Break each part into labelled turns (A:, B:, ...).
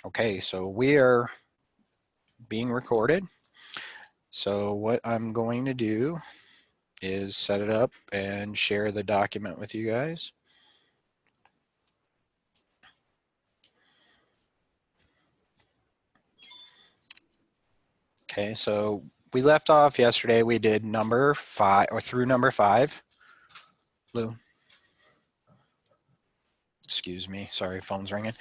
A: Okay, so we are being recorded. So what I'm going to do is set it up and share the document with you guys. Okay, so we left off yesterday. We did number 5 or through number 5. Lou. Excuse me. Sorry, phone's ringing.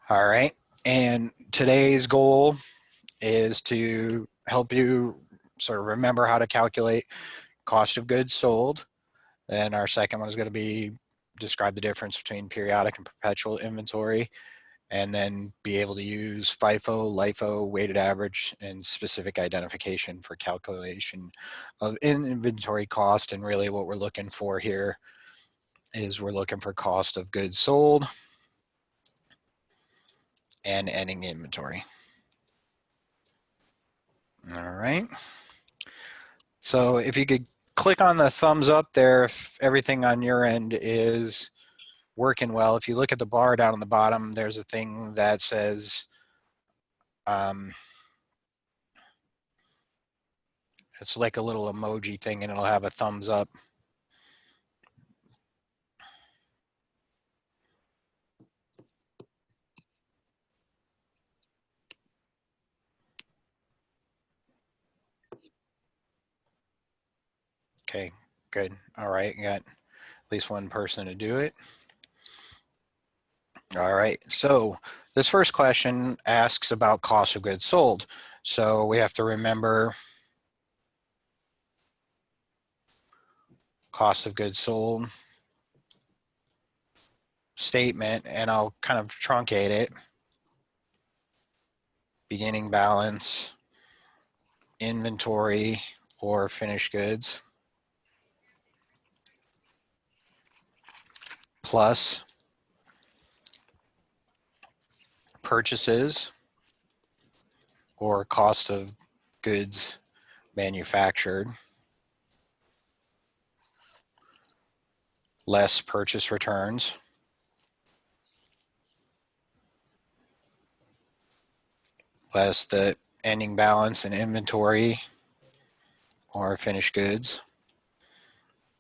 A: All right. And today's goal is to help you sort of remember how to calculate cost of goods sold. And our second one is going to be describe the difference between periodic and perpetual inventory, and then be able to use FIFO, LIFO, weighted average, and specific identification for calculation of inventory cost. And really what we're looking for here is we're looking for cost of goods sold and ending inventory. All right. So if you could click on the thumbs up there if everything on your end is working well. If you look at the bar down on the bottom, there's a thing that says it's like a little emoji thing, and it'll have a thumbs up. Okay, good. All right, you got at least one person to do it. All right, so this first question asks about cost of goods sold. So we have to remember cost of goods sold statement, and I'll kind of truncate it. Beginning balance, inventory or finished goods, plus purchases or cost of goods manufactured, less purchase returns, less the ending balance in inventory or finished goods,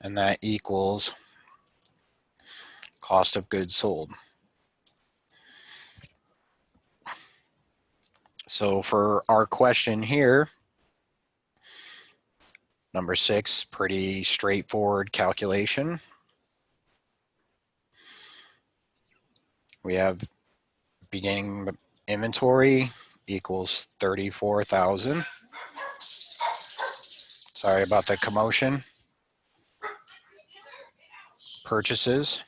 A: and that equals cost of goods sold. So for our question here, number 6, pretty straightforward calculation. We have beginning inventory equals 34,000. Sorry about the commotion. Purchases.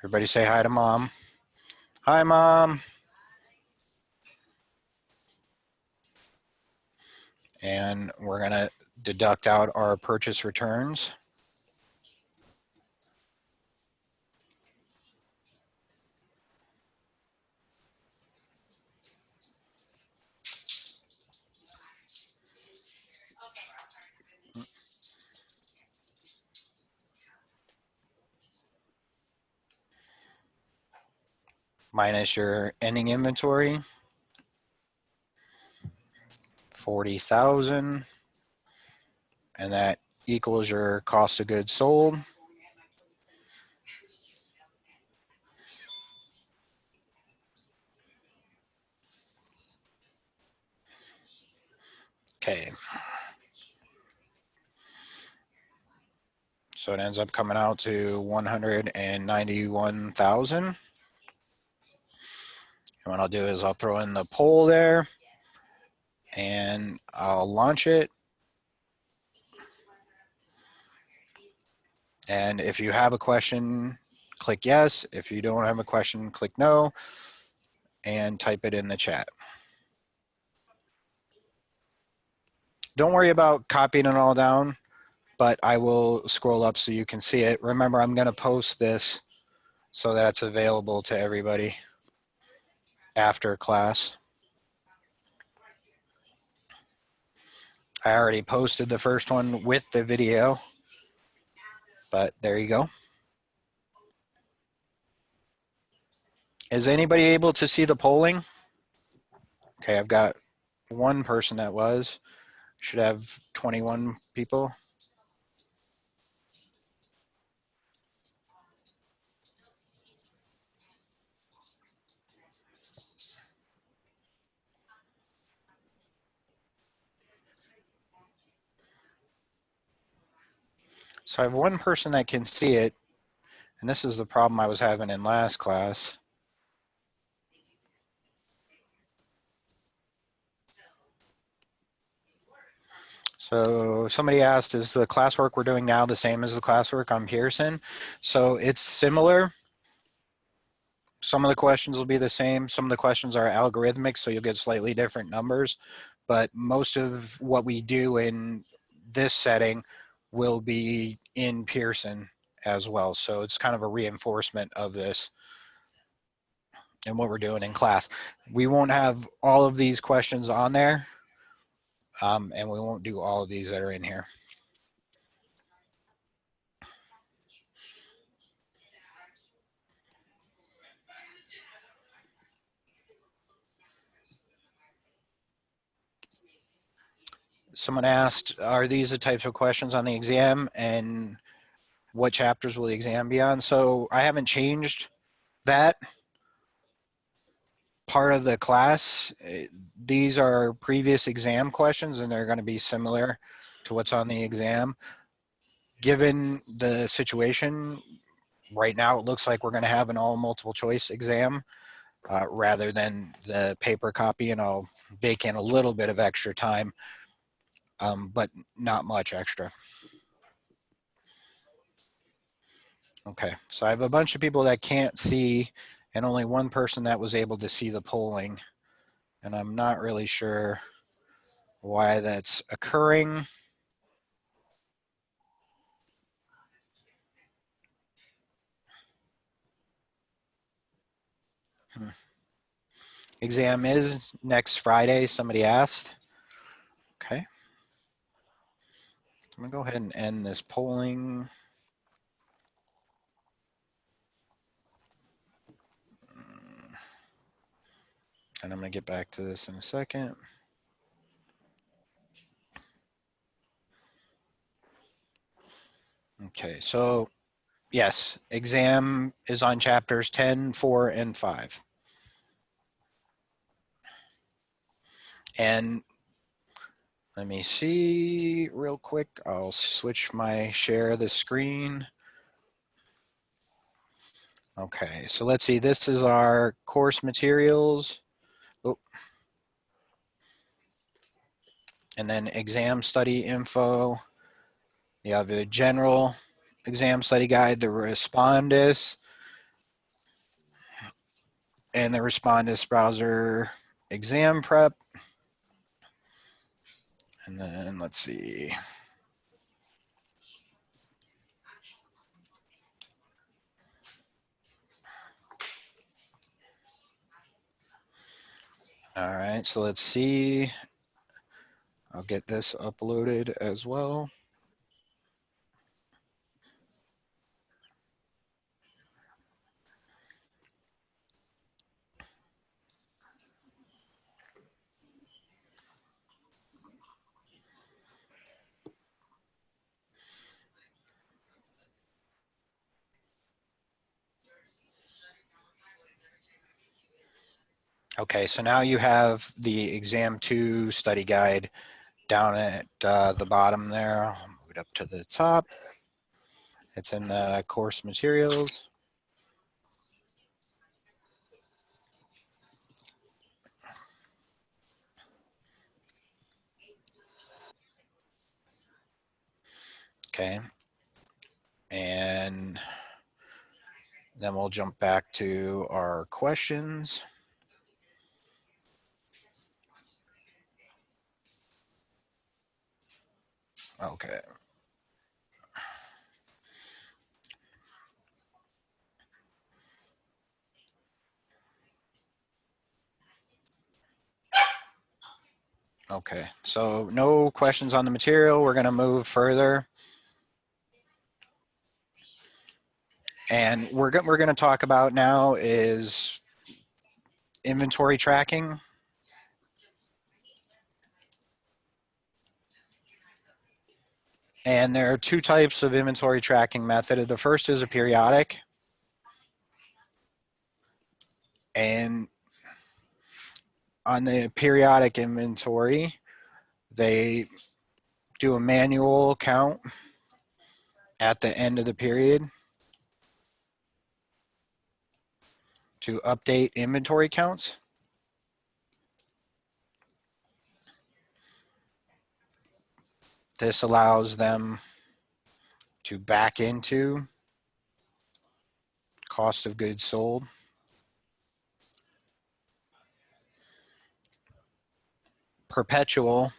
A: Everybody say hi to mom. Hi, mom. And we're going to deduct out our purchase returns. Minus your ending inventory, 40,000, and that equals your cost of goods sold. Okay. So it ends up coming out to 191,000. And what I'll do is I'll throw in the poll there and I'll launch it. And if you have a question, click yes. If you don't have a question, click no and type it in the chat. Don't worry about copying it all down, but I will scroll up so you can see it. Remember, I'm going to post this so that it's available to everybody after class. I already posted the first one with the video, but there you go. Is anybody able to see the polling? Okay, I've got one person that was. Should have 21 people. So I have one person that can see it, and this is the problem I was having in last class. So somebody asked, is the classwork we're doing now the same as the classwork on Pearson? So it's similar. Some of the questions will be the same. Some of the questions are algorithmic, so you'll get slightly different numbers. But most of what we do in this setting will be in Pearson as well. So it's kind of a reinforcement of this and what we're doing in class. We won't have all of these questions on there, and we won't do all of these that are in here. Someone asked, are these the types of questions on the exam, and what chapters will the exam be on? So I haven't changed that part of the class. These are previous exam questions, and they're going to be similar to what's on the exam. Given the situation, right now it looks like we're going to have an all multiple choice exam rather than the paper copy, and I'll bake in a little bit of extra time, but not much extra. Okay, so I have a bunch of people that can't see and only one person that was able to see the polling, and I'm not really sure why that's occurring. Exam is next Friday, somebody asked. Okay. I'm gonna go ahead and end this polling. And I'm gonna get back to this in a second. Okay, so yes, exam is on chapters 10, 4, and 5. And let me see real quick. I'll switch my share of the screen. Okay, so let's see. This is our course materials. Oh. And then exam study info. You have the general exam study guide, the Respondus, and the Respondus browser exam prep. And then let's see. All right, so let's see. I'll get this uploaded as well. Okay, so now you have the exam 2 study guide down at the bottom there. I'll move it up to the top. It's in the course materials. Okay. And then we'll jump back to our questions. Okay. Okay, so no questions on the material. We're going to move further. And we're going to talk about now is inventory tracking. And there are two types of inventory tracking method. The first is a periodic. And on the periodic inventory, they do a manual count at the end of the period to update inventory counts. This allows them to back into cost of goods sold. Perpetual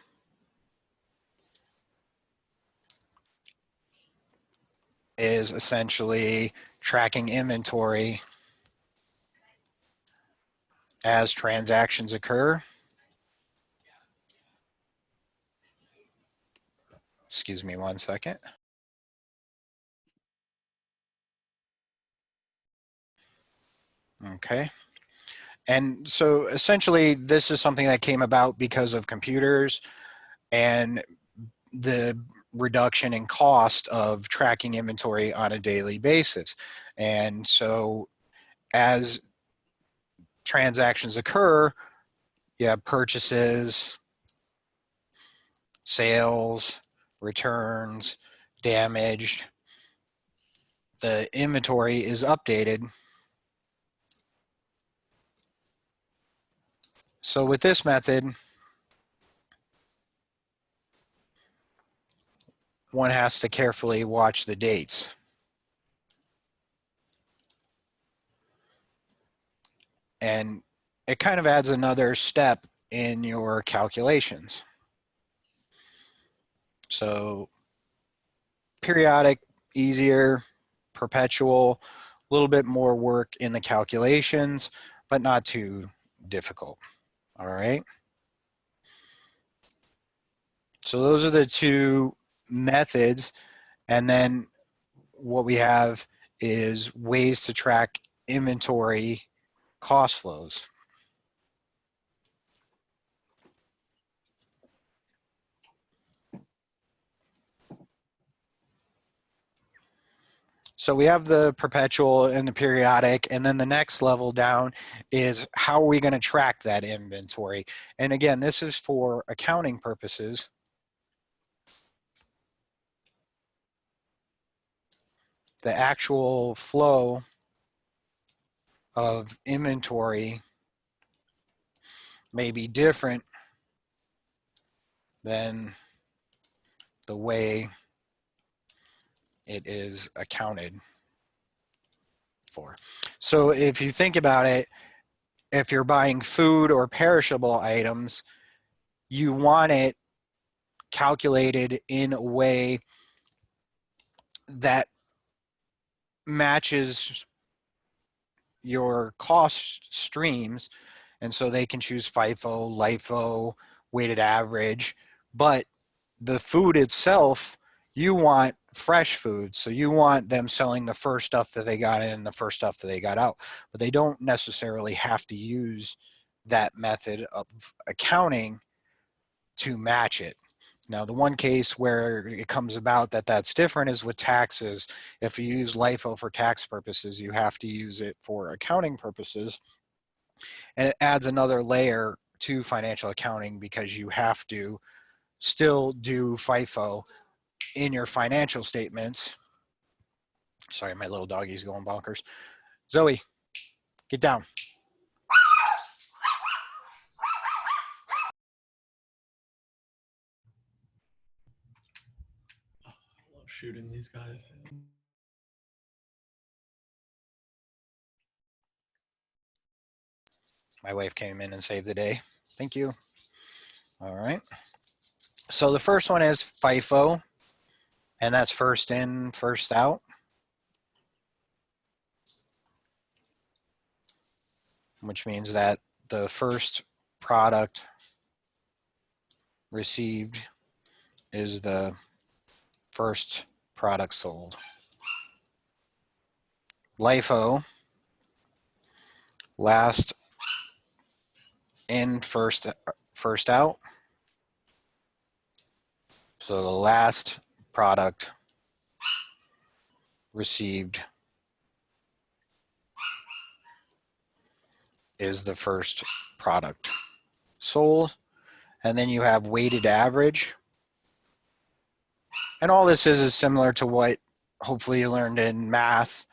A: is essentially tracking inventory as transactions occur. Excuse me 1 second. Okay. And so essentially this is something that came about because of computers and the reduction in cost of tracking inventory on a daily basis. And so as transactions occur, you have purchases, sales, returns, damaged. The inventory is updated. So with this method, one has to carefully watch the dates. And it kind of adds another step in your calculations. So periodic, easier, perpetual, a little bit more work in the calculations, but not too difficult. All right. So those are the two methods. And then what we have is ways to track inventory cost flows. So we have the perpetual and the periodic, and then the next level down is how are we going to track that inventory? And again, this is for accounting purposes. The actual flow of inventory may be different than the way it is accounted for. So if you think about it, if you're buying food or perishable items, you want it calculated in a way that matches your cost streams. And so they can choose FIFO, LIFO, weighted average, but the food itself, you want fresh food. So you want them selling the first stuff that they got in and the first stuff that they got out. But they don't necessarily have to use that method of accounting to match it. Now, the one case where it comes about that that's different is with taxes. If you use LIFO for tax purposes, you have to use it for accounting purposes. And it adds another layer to financial accounting because you have to still do FIFO in your financial statements. Sorry, my little doggy's going bonkers. Zoe, get down.
B: I love shooting these guys.
A: My wife came in and saved the day. Thank you. All right. So the first one is FIFO, and that's first in, first out. Which means that the first product received is the first product sold. LIFO, last in, first out. So the last product received is the first product sold. And then you have weighted average. And all this is similar to what hopefully you learned in math.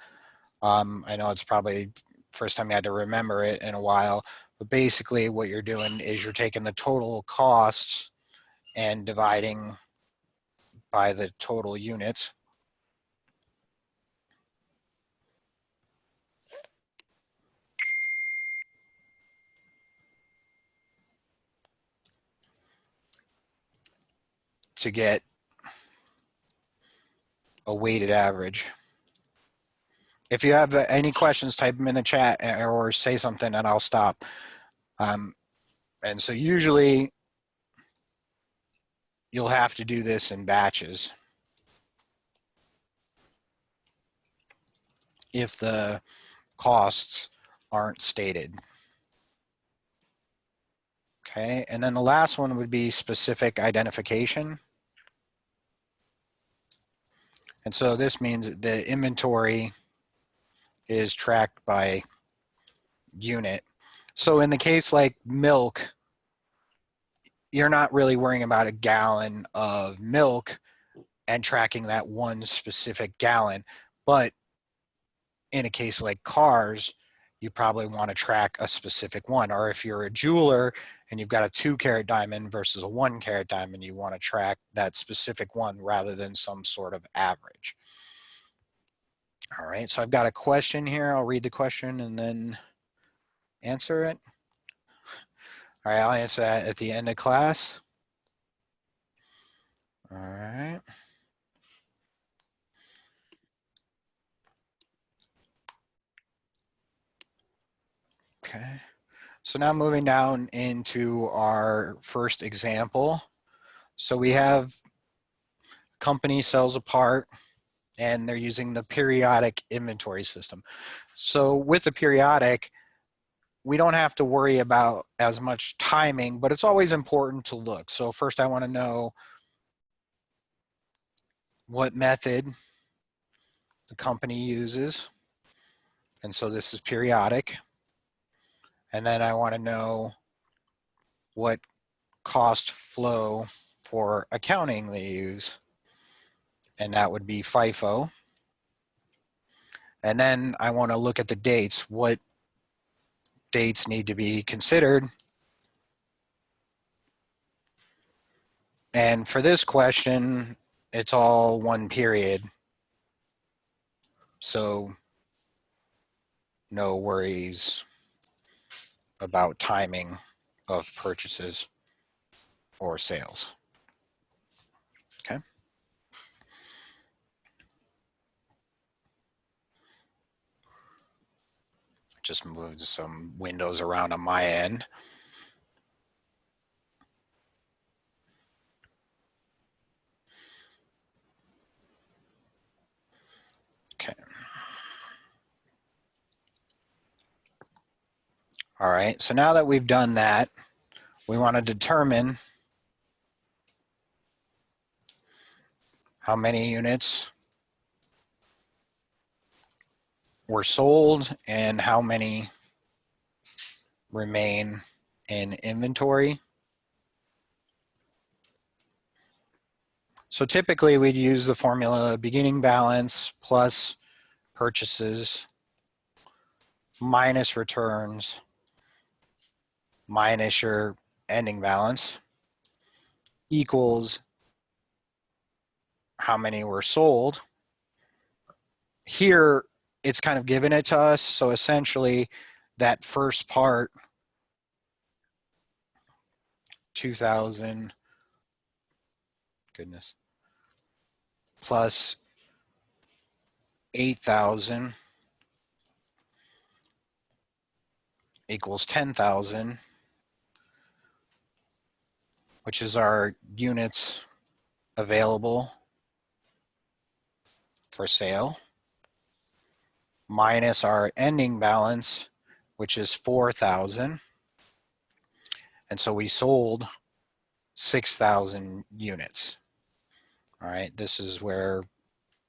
A: I know it's probably first time you had to remember it in a while, but basically what you're doing is you're taking the total costs and dividing by the total units. To get a weighted average. If you have any questions, type them in the chat or say something and I'll stop. And so usually you'll have to do this in batches if the costs aren't stated. Okay, and then the last one would be specific identification. And so this means the inventory is tracked by unit. So in the case like milk, you're not really worrying about a gallon of milk and tracking that one specific gallon. But in a case like cars, you probably want to track a specific one. Or if you're a jeweler and you've got a 2-carat diamond versus a 1-carat diamond, you want to track that specific one rather than some sort of average. All right, so I've got a question here. I'll read the question and then answer it. All right, I'll answer that at the end of class. All right. Okay. So now moving down into our first example. So we have company sells a part and they're using the periodic inventory system. So with the periodic, we don't have to worry about as much timing, but it's always important to look. So first I want to know what method the company uses. And so this is periodic. And then I want to know what cost flow for accounting they use. And that would be FIFO. And then I want to look at the dates. What dates need to be considered? And for this question, it's all one period. So no worries about timing of purchases or sales. Okay. Just moved some windows around on my end. Okay. All right, so now that we've done that, we want to determine how many units were sold and how many remain in inventory. So typically we'd use the formula beginning balance plus purchases minus returns minus your ending balance equals how many were sold. Here, it's kind of given it to us. So essentially, that first part, 2,000, goodness, plus 8,000 equals 10,000, which is our units available for sale, minus our ending balance, which is 4,000. And so we sold 6,000 units. All right, this is where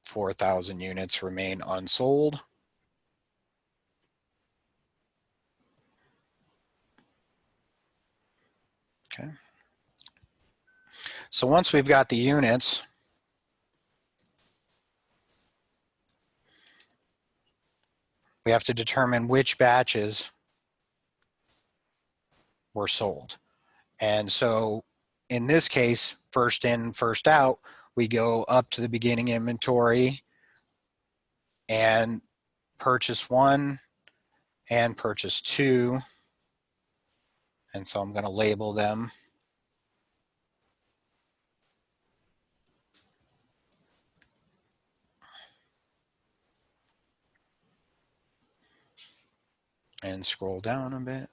A: 4,000 units remain unsold. Okay. So once we've got the units, we have to determine which batches were sold. And so in this case, first in, first out, we go up to the beginning inventory and purchase 1 and purchase 2. And so I'm going to label them. And scroll down a bit.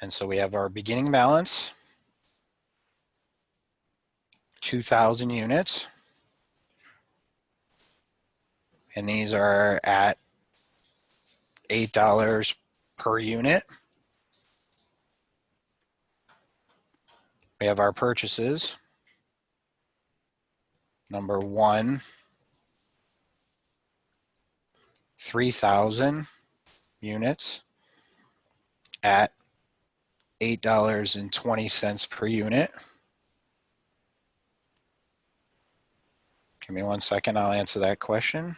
A: And so we have our beginning balance, 2,000 units. And these are at $8 per unit. We have our purchases. Number 1, 3,000 units at $8.20 per unit. Give me 1 second, I'll answer that question.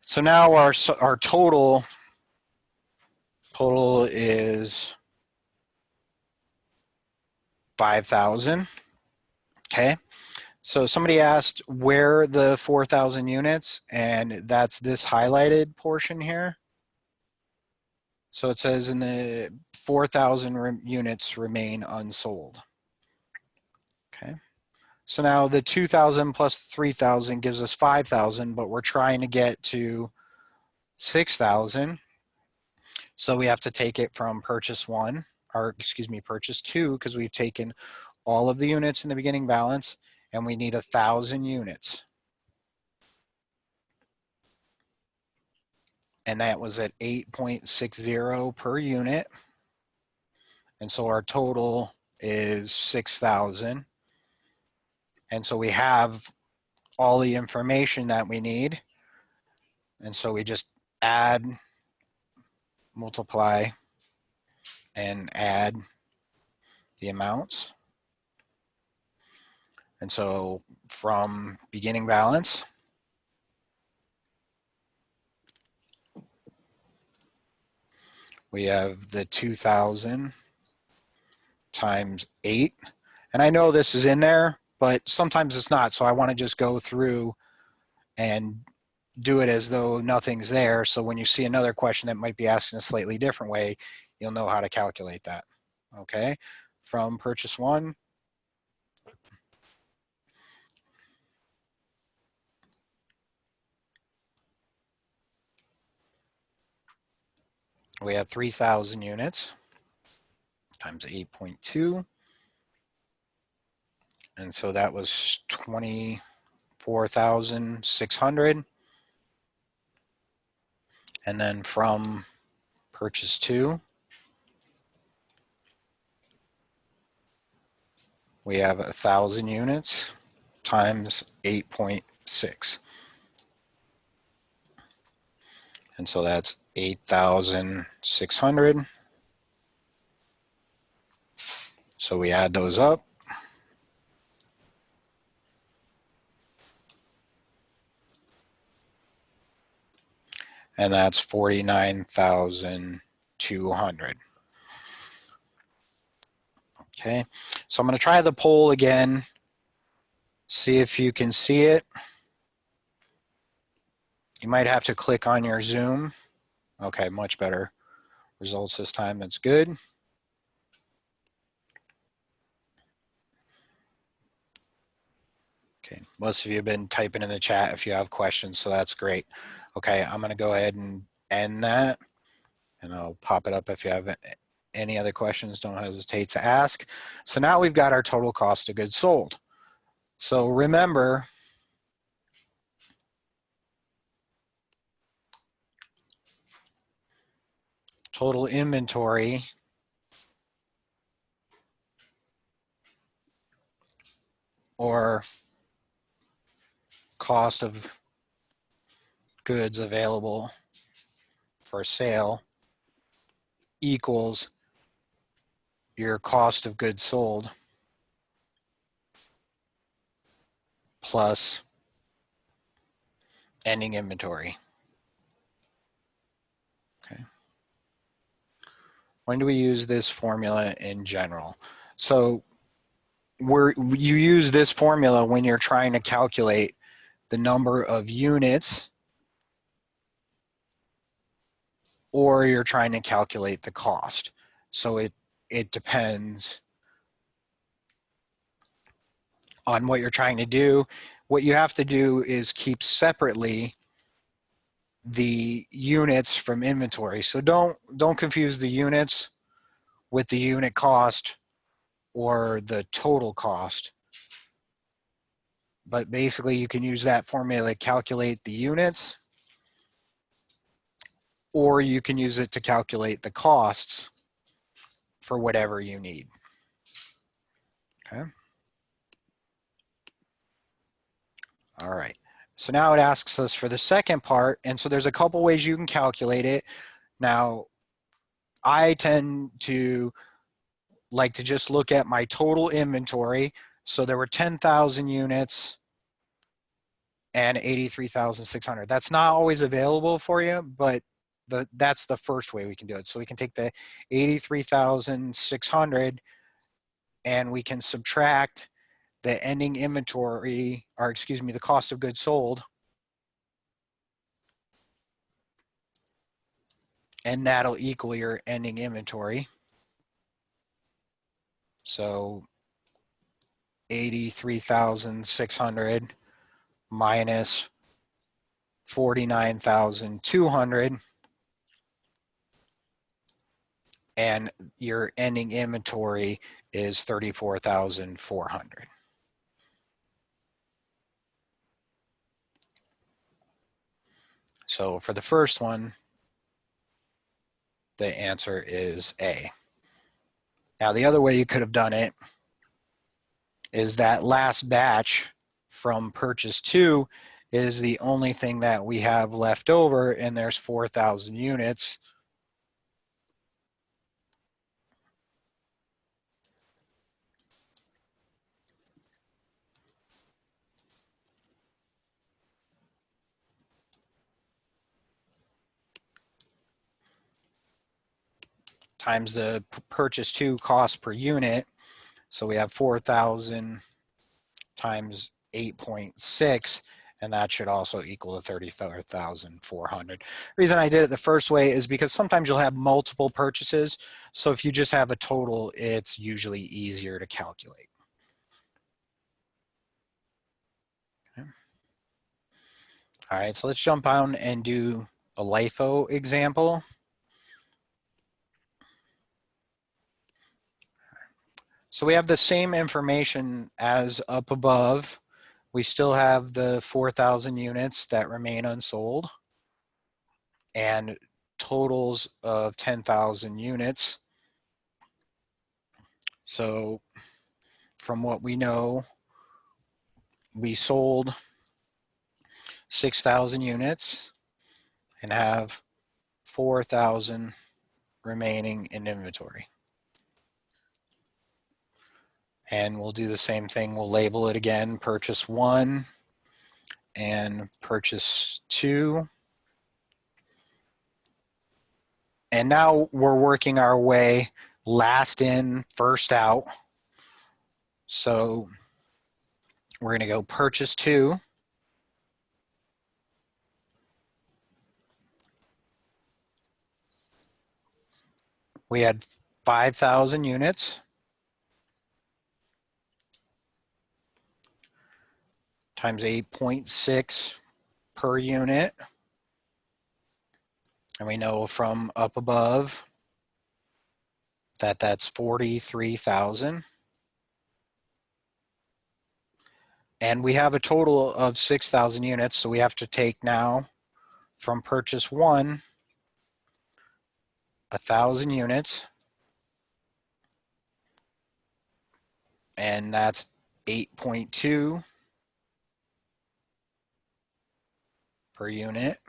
A: So now our total is 5,000. Okay. So somebody asked where the 4,000 units, and that's this highlighted portion here. So it says in the 4,000 units remain unsold. Okay. So now the 2,000 plus 3,000 gives us 5,000, but we're trying to get to 6,000. So we have to take it from purchase 1, or excuse me, purchase 2, because we've taken all of the units in the beginning balance, and we need 1,000 units. And that was at 8.60 per unit. And so our total is 6,000. And so we have all the information that we need. And so we just add, multiply, and add the amounts. And so from beginning balance, we have the 2,000 times 8. And I know this is in there, but sometimes it's not. So I want to just go through and do it as though nothing's there. So when you see another question that might be asked in a slightly different way, you'll know how to calculate that. Okay, from purchase 1. We have 3,000 units times 8.2. And so that was 24,600. And then from purchase 2, we have 1,000 units times 8.6. And so that's 8,600. So we add those up. And that's 49,200. Okay, so I'm going to try the poll again, see if you can see it. You might have to click on your Zoom. Okay, much better results this time. That's good. Okay, most of you have been typing in the chat if you have questions, so that's great. Okay, I'm going to go ahead and end that, and I'll pop it up if you have any other questions. Don't hesitate to ask. So now we've got our total cost of goods sold. So remember, total inventory or cost of goods available for sale equals your cost of goods sold plus ending inventory. Okay. When do we use this formula in general? So you use this formula when you're trying to calculate the number of units or you're trying to calculate the cost. So it depends on what you're trying to do. What you have to do is keep separately the units from inventory. So don't confuse the units with the unit cost or the total cost. But basically you can use that formula to calculate the units, or you can use it to calculate the costs for whatever you need. Okay. All right. So now it asks us for the second part. And so there's a couple ways you can calculate it. Now, I tend to like to just look at my total inventory. So there were 10,000 units and 83,600. That's not always available for you, but that's the first way we can do it. So we can take the 83,600 and we can subtract the ending inventory, or excuse me, the cost of goods sold. And that'll equal your ending inventory. So 83,600 minus 49,200, and your ending inventory is 34,400. So for the first one, the answer is A. Now the other way you could have done it is that last batch from purchase 2 is the only thing that we have left over, and there's 4,000 units. Times the purchase 2 cost per unit. So we have 4,000 times 8.6, and that should also equal the 34,400. The reason I did it the first way is because sometimes you'll have multiple purchases. So if you just have a total, it's usually easier to calculate. Okay. All right, so let's jump on and do a LIFO example. So we have the same information as up above. We still have the 4,000 units that remain unsold and totals of 10,000 units. So from what we know, we sold 6,000 units and have 4,000 remaining in inventory. And we'll do the same thing. We'll label it again, purchase 1 and purchase 2. And now we're working our way last in, first out. So we're going to go purchase 2. We had 5,000 units times 8.6 per unit. And we know from up above that that's 43,000. And we have a total of 6,000 units, so we have to take now from purchase 1 1,000 units, and that's 8.2 per unit.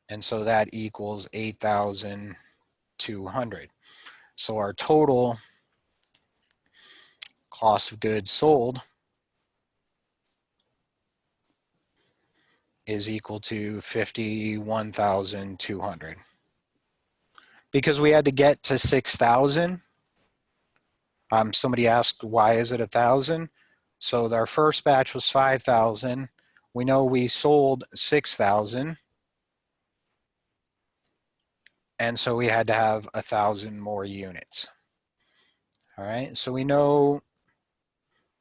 A: And so that equals 8,200. So our total cost of goods sold is equal to 51,200. Because we had to get to 6,000, somebody asked, why is it 1,000? So our first batch was 5,000. We know we sold 6,000. And so we had to have 1,000 more units. All right, so we know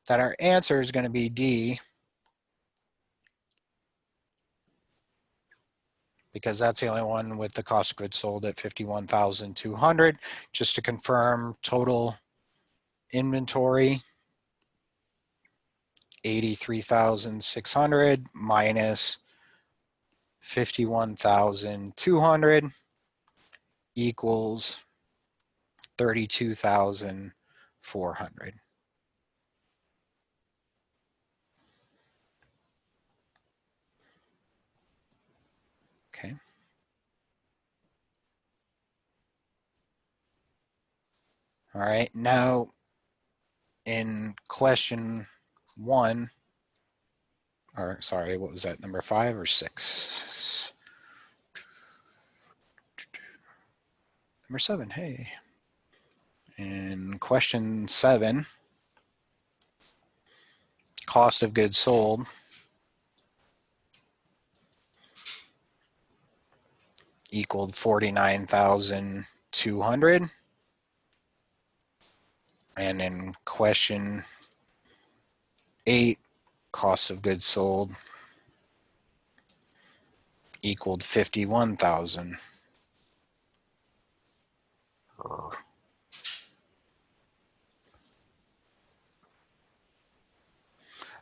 A: that our answer is going to be D, because that's the only one with the cost of goods sold at 51,200. Just to confirm, total inventory 83,600 minus 51,200 equals 32,400. Okay. All right, now in question 1, or sorry, what was that, number 5 or 6? Number 7, hey. In question 7, cost of goods sold equaled 49,200. And in question 8, cost of goods sold equaled 51,000.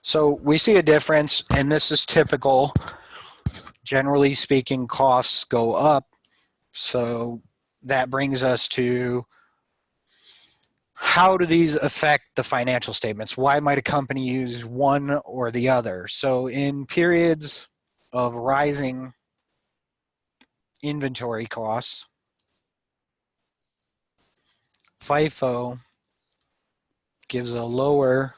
A: So we see a difference, and this is typical. Generally speaking, costs go up. So that brings us to, how do these affect the financial statements? Why might a company use one or the other? So in periods of rising inventory costs, FIFO gives a lower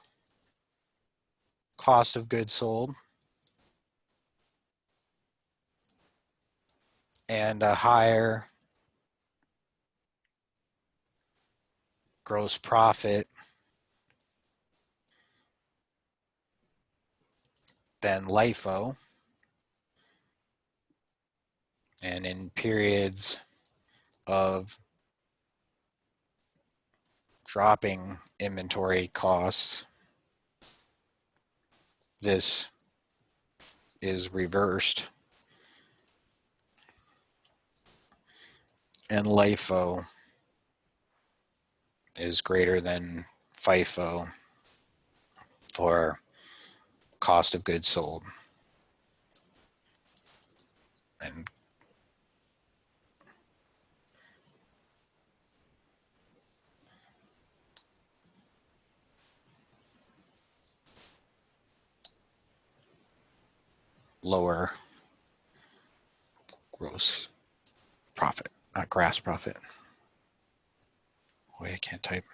A: cost of goods sold and a higher gross profit than LIFO. And in periods of dropping inventory costs, this is reversed, and LIFO is greater than FIFO for cost of goods sold. And lower gross profit, not gross profit. Wait, I can't type.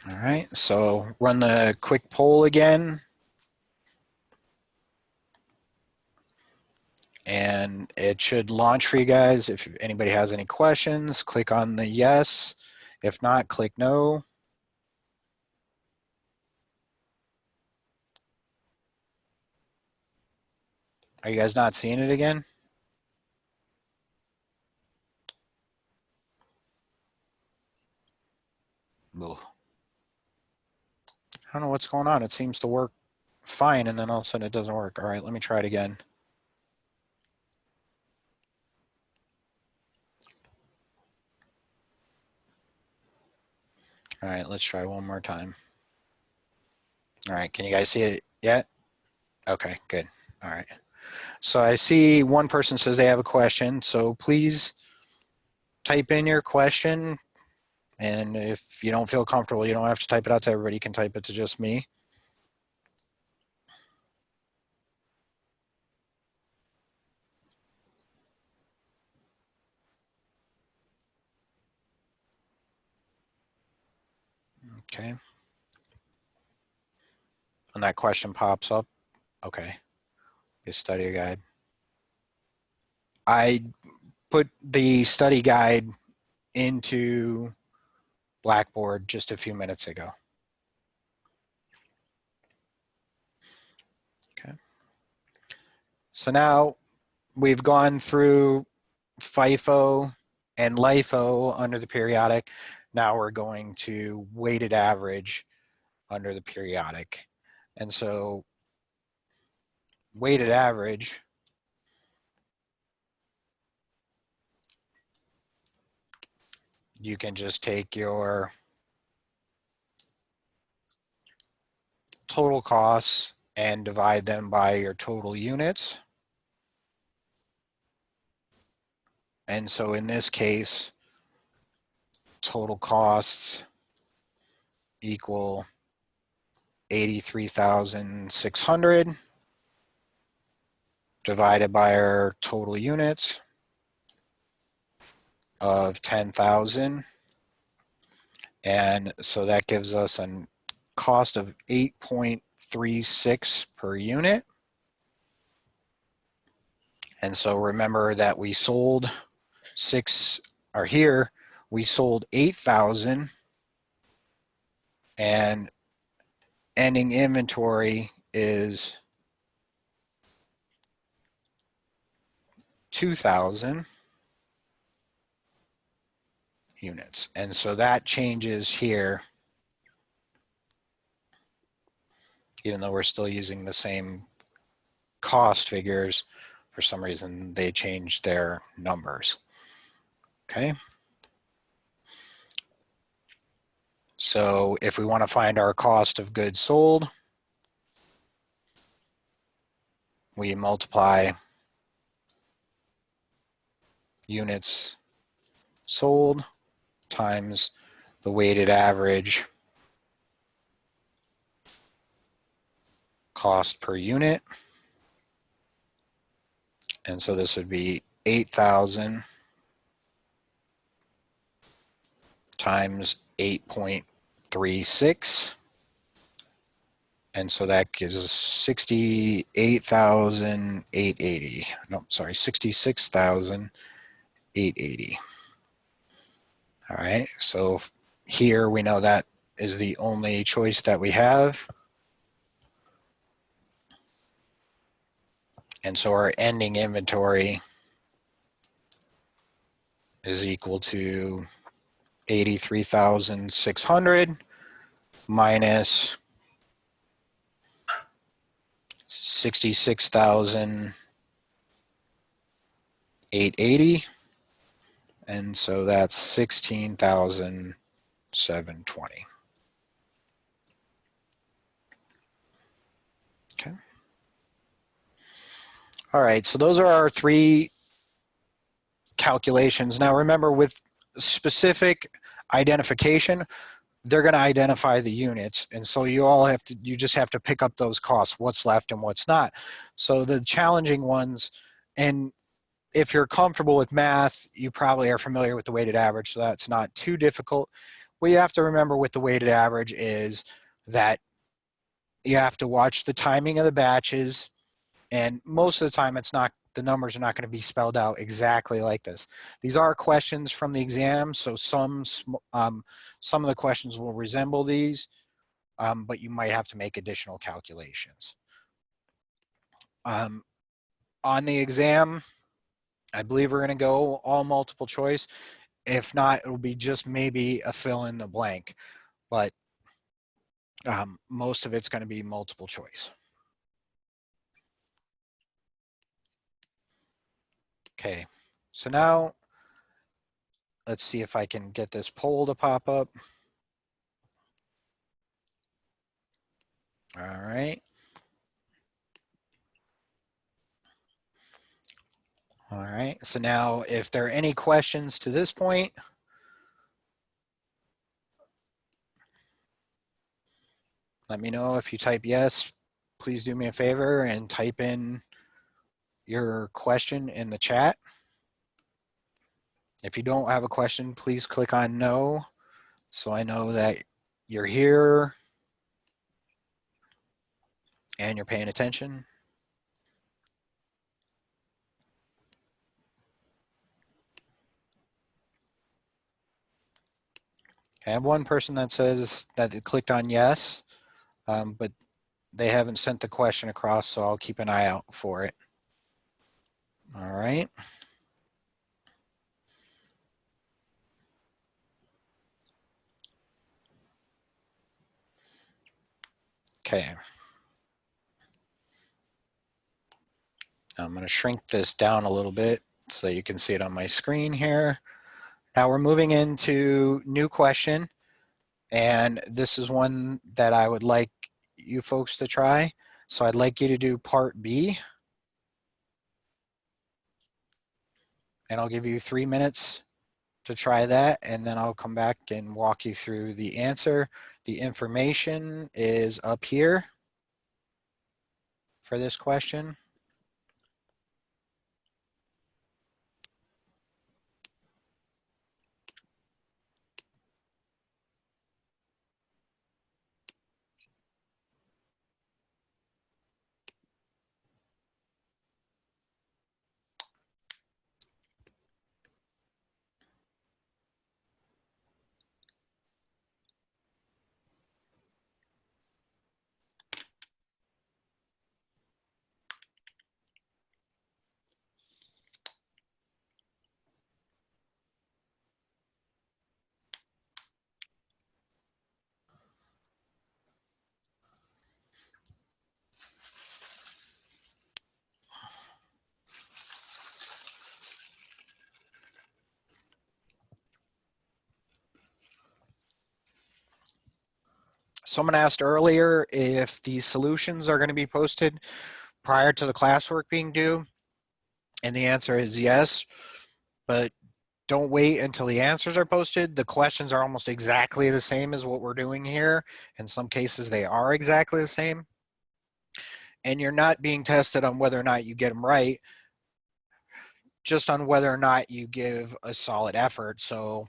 A: All right, so run the quick poll again. And it should launch for you guys. If anybody has any questions, click on the yes. If not, click no. Are you guys not seeing it again? Ugh. I don't know what's going on. It seems to work fine, and then all of a sudden it doesn't work. All right, let me try it again. All right, let's try one more time. All right, can you guys see it yet? Okay, good. All right. So I see one person says they have a question. So please type in your question. And if you don't feel comfortable, you don't have to type it out to everybody. You can type it to just me. Okay. And that question pops up. Okay. Your study guide. I put the study guide into Blackboard just a few minutes ago. Okay. So now we've gone through FIFO and LIFO under the periodic. Now we're going to weighted average under the periodic. And so weighted average, you can just take your total costs and divide them by your total units. And so in this case, total costs equal 83,600 divided by our total units of 10,000. And so that gives us a cost of 8.36 per unit. And so remember that we sold we sold 8,000 and ending inventory is 2,000 units. And so that changes here, even though we're still using the same cost figures, for some reason they changed their numbers. Okay. So if we want to find our cost of goods sold, we multiply units sold times the weighted average cost per unit. And so this would be 8,000 times 8.36. And so that gives us 68,880. No, sorry, 66,880. All right, so here we know that is the only choice that we have. And so our ending inventory is equal to 83,600 minus 66,880. And so that's 16,720. Okay. All right, so those are our three calculations. Now remember, with specific identification, they're going to identify the units, and so you just have to pick up those costs, what's left and what's not. So the challenging ones, and if you're comfortable with math, you probably are familiar with the weighted average, so that's not too difficult. What you have to remember with the weighted average is that you have to watch the timing of the batches, and most of the time the numbers are not going to be spelled out exactly like this. These are questions from the exam, so some of the questions will resemble these, but you might have to make additional calculations. On the exam, I believe we're going to go all multiple choice. If not, it'll be just maybe a fill in the blank, but most of it's going to be multiple choice. Okay, so now let's see if I can get this poll to pop up. All right. All right, so now if there are any questions to this point, let me know. If you type yes, please do me a favor and type in your question in the chat. If you don't have a question, please click on no, so I know that you're here and you're paying attention. I have one person that says that they clicked on yes, but they haven't sent the question across, so I'll keep an eye out for it. All right. Okay. I'm going to shrink this down a little bit so you can see it on my screen here. Now we're moving into new question, and this is one that I would like you folks to try. So I'd like you to do part B, and I'll give you 3 minutes to try that, and then I'll come back and walk you through the answer. The information is up here for this question. Someone asked earlier if these solutions are going to be posted prior to the classwork being due, and the answer is yes, but don't wait until the answers are posted. The questions are almost exactly the same as what we're doing here. In some cases, they are exactly the same. And you're not being tested on whether or not you get them right, just on whether or not you give a solid effort. So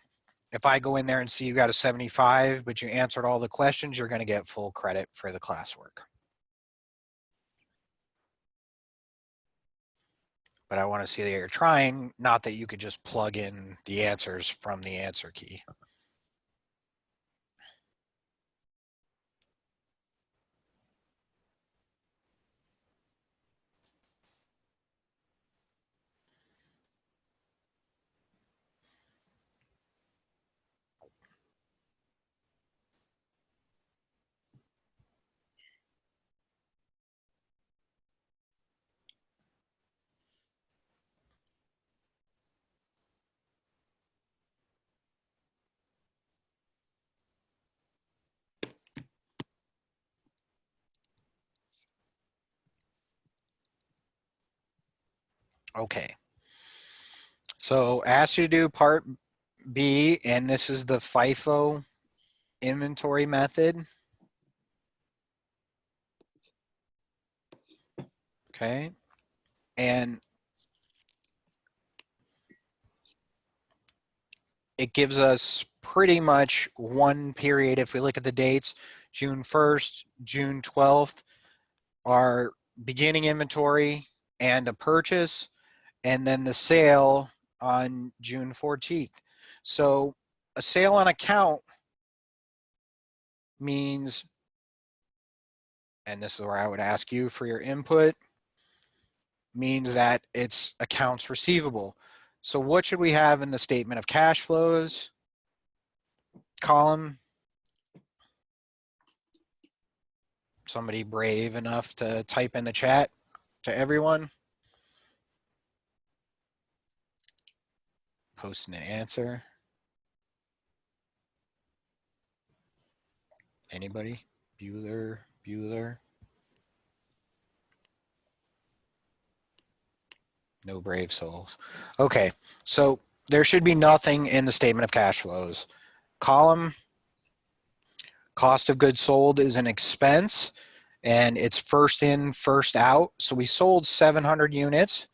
A: if I go in there and see you got a 75, but you answered all the questions, you're going to get full credit for the classwork. But I want to see that you're trying, not that you could just plug in the answers from the answer key. Okay. So asked you to do part B, and this is the FIFO inventory method. Okay. And it gives us pretty much one period. If we look at the dates, June 1st, June 12th, our beginning inventory and a purchase, and then the sale on June 14th. So a sale on account means, and this is where I would ask you for your input, means that it's accounts receivable. So what should we have in the statement of cash flows column? Somebody brave enough to type in the chat to everyone. Posting an answer. Anybody? Bueller. No brave souls. Okay, so there should be nothing in the statement of cash flows. Column, cost of goods sold is an expense, and it's first in, first out. So we sold 700 units,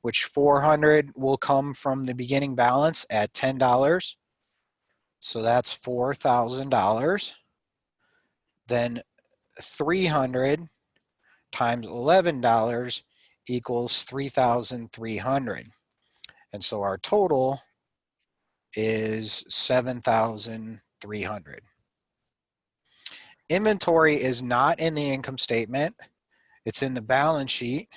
A: which 400 will come from the beginning balance at $10. So that's $4,000. Then 300 times $11 equals 3,300. And so our total is 7,300. Inventory is not in the income statement. It's in the balance sheet.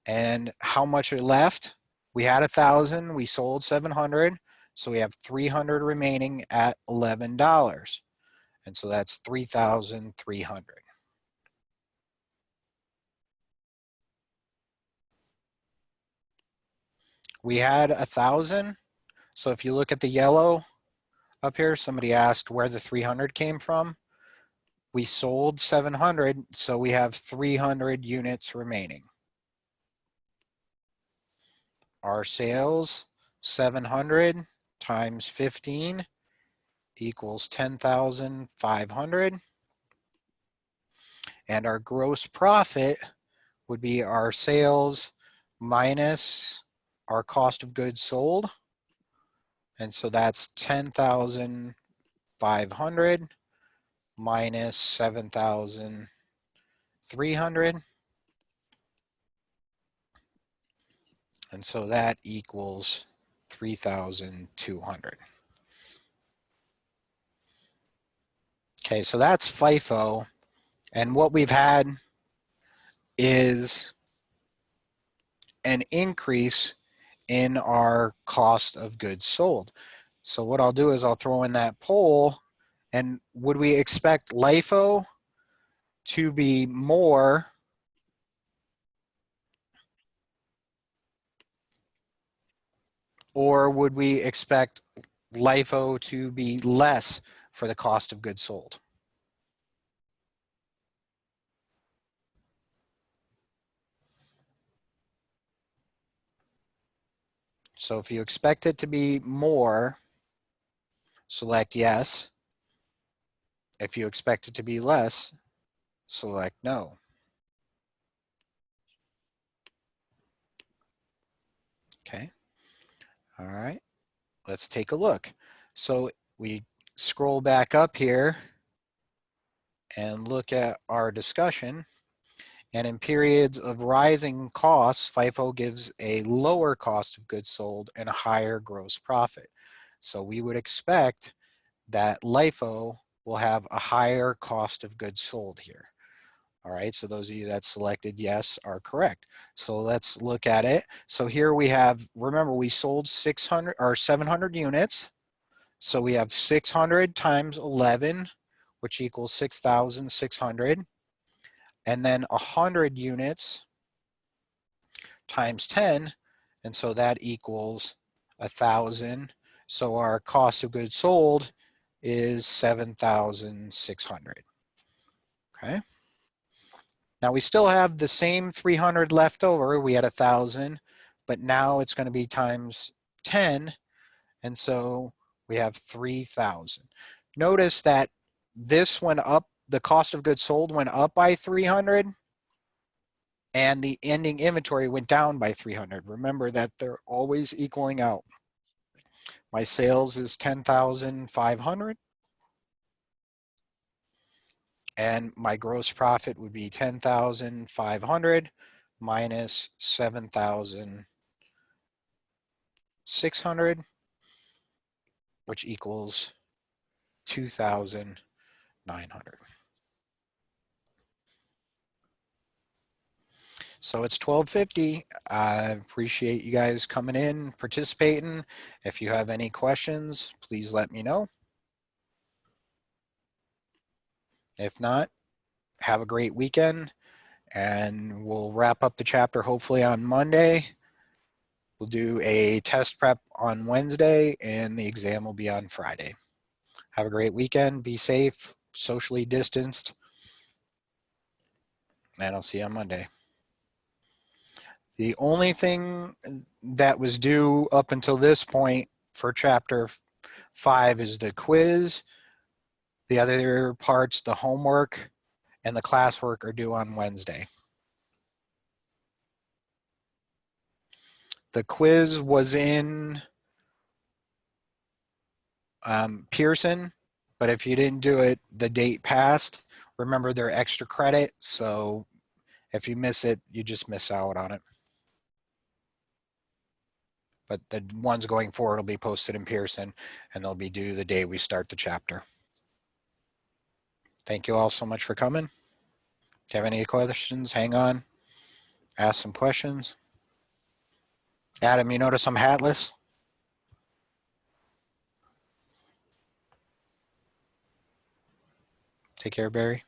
A: And how much are left? We had 1,000, we sold 700. So we have 300 remaining at $11. And so that's 3,300. We had 1,000. So if you look at the yellow up here, somebody asked where the 300 came from. We sold 700, so we have 300 units remaining. Our sales, 700 times 15 equals 10,500. And our gross profit would be our sales minus our cost of goods sold. And so that's 10,500 minus 7,300. And so that equals 3,200. Okay, so that's FIFO. And what we've had is an increase in our cost of goods sold. So what I'll do is I'll throw in that poll, and would we expect LIFO to be more or would we expect LIFO to be less for the cost of goods sold? So if you expect it to be more, select yes. If you expect it to be less, select no. Okay. All right. Let's take a look. So we scroll back up here and look at our discussion. And in periods of rising costs, FIFO gives a lower cost of goods sold and a higher gross profit. So we would expect that LIFO will have a higher cost of goods sold here. All right, so those of you that selected yes are correct. So let's look at it. So here we have, remember we sold 600 or 700 units. So we have 600 times 11, which equals 6,600. And then 100 units times 10, and so that equals 1,000. So our cost of goods sold is 7,600. Okay. Now we still have the same 300 left over. We had 1,000, but now it's going to be times 10, and so we have 3,000. Notice that this went up, the cost of goods sold went up by 300, and the ending inventory went down by 300. Remember that they're always equaling out. My sales is 10,500. And my gross profit would be 10,500 minus 7,600, which equals 2,900. So it's 12:50. I appreciate you guys coming in, participating. If you have any questions, please let me know. If not, have a great weekend, and we'll wrap up the chapter hopefully on Monday. We'll do a test prep on Wednesday, and the exam will be on Friday. Have a great weekend. Be safe, socially distanced, and I'll see you on Monday. The only thing that was due up until this point for chapter 5 is the quiz. The other parts, the homework and the classwork, are due on Wednesday. The quiz was in Pearson, but if you didn't do it, the date passed. Remember, they're extra credit, so if you miss it, you just miss out on it. But the ones going forward will be posted in Pearson, and they'll be due the day we start the chapter. Thank you all so much for coming. If you have any questions, hang on. Ask some questions. Adam, you notice I'm hatless? Take care, Barry.